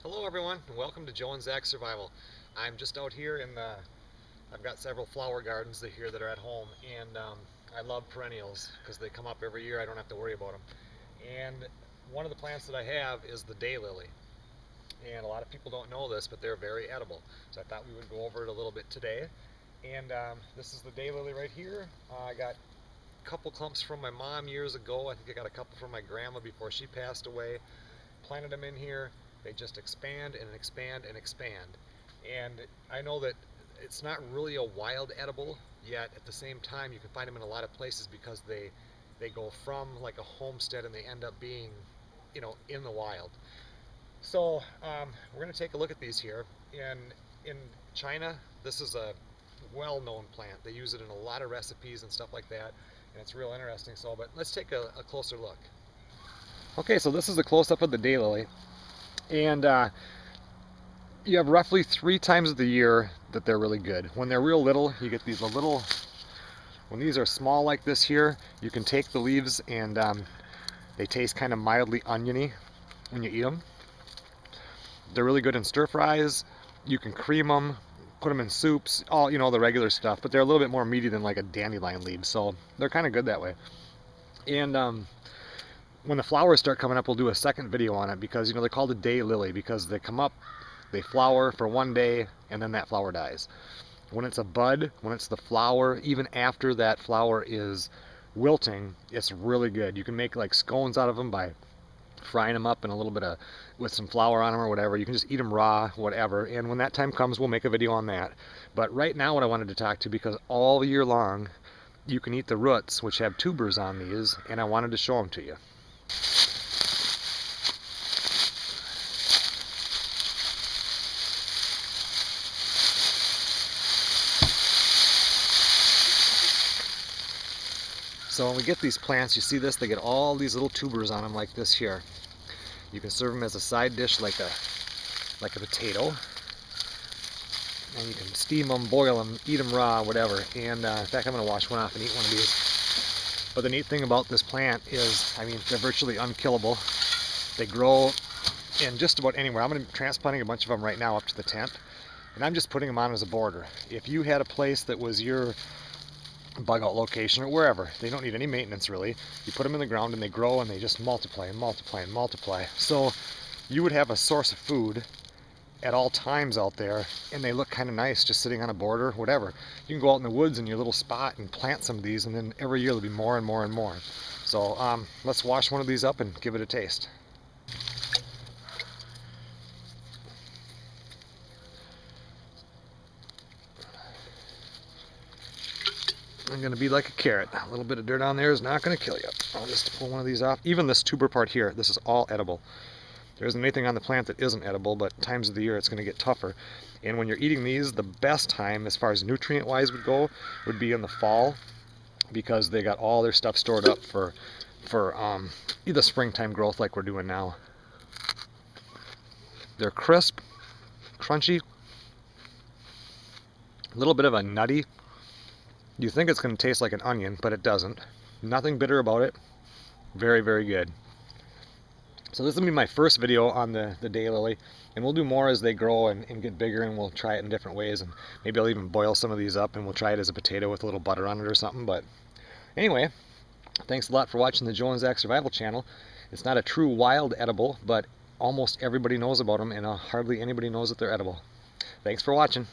Hello everyone, and welcome to Joe and Zach Survival. I'm just out here in the, I've got several flower gardens here that are at home, and I love perennials because they come up every year. I don't have to worry about them. And one of the plants that I have is the daylily. And a lot of people don't know this, but they're very edible. So I thought we would go over it a little bit today. And this is the daylily right here. I got a couple clumps from my mom years ago. I think I got a couple from my grandma before she passed away. Planted them in here. They just expand and expand and expand. And I know that it's not really a wild edible, yet at the same time you can find them in a lot of places because they go from like a homestead and they end up being, in the wild. So we're going to take a look at these here. In China, this is a well-known plant. They use it in a lot of recipes and stuff like that, and it's real interesting. So, but let's take a closer look. Okay, so this is a close-up of the daylily, and you have roughly 3 times of the year that they're really good. When they're real little, you get these little, when these are small like this here, you can take the leaves and they taste kind of mildly oniony when you eat them. They're really good in stir fries. You can cream them, put them in soups, all, the regular stuff, but they're a little bit more meaty than like a dandelion leaf, so they're kind of good that way. And when the flowers start coming up, we'll do a second video on it because, they're called a day lily because they come up, they flower for one day, and then that flower dies. When it's a bud, when it's the flower, even after that flower is wilting, it's really good. You can make like scones out of them by frying them up in a little bit of, with some flour on them or whatever. You can just eat them raw, whatever. And when that time comes, we'll make a video on that. But right now what I wanted to talk to, because all year long, you can eat the roots, which have tubers on these, and I wanted to show them to you. So when we get these plants, you see this, they get all these little tubers on them like this here. You can serve them as a side dish like a potato. And you can steam them, boil them, eat them raw, whatever. And in fact, I'm going to wash one off and eat one of these. But the neat thing about this plant is, they're virtually unkillable. They grow in just about anywhere. I'm going to be transplanting a bunch of them right now up to the tent. And I'm just putting them on as a border. If you had a place that was your bug out location or wherever, they don't need any maintenance really. You put them in the ground and they grow and they just multiply and multiply and multiply. So you would have a source of food at all times out there, and they look kind of nice just sitting on a border, whatever. You can go out in the woods in your little spot and plant some of these, and then every year there'll be more and more and more. So let's wash one of these up and give it a taste. I'm going to be like a carrot. A little bit of dirt on there is not going to kill you. I'll just pull one of these off. Even this tuber part here, this is all edible. There isn't anything on the plant that isn't edible, but times of the year it's going to get tougher. And when you're eating these, the best time as far as nutrient-wise would go would be in the fall, because they got all their stuff stored up for either springtime growth like we're doing now. They're crisp, crunchy, a little bit of a nutty. You think it's going to taste like an onion, but it doesn't. Nothing bitter about it. Very, very good. So this will be my first video on the daylily, and we'll do more as they grow and get bigger, and we'll try it in different ways, and maybe I'll even boil some of these up and we'll try it as a potato with a little butter on it or something. But anyway, thanks a lot for watching the Joe and Zach Survival channel. It's not a true wild edible, but almost everybody knows about them, and hardly anybody knows that they're edible. Thanks for watching.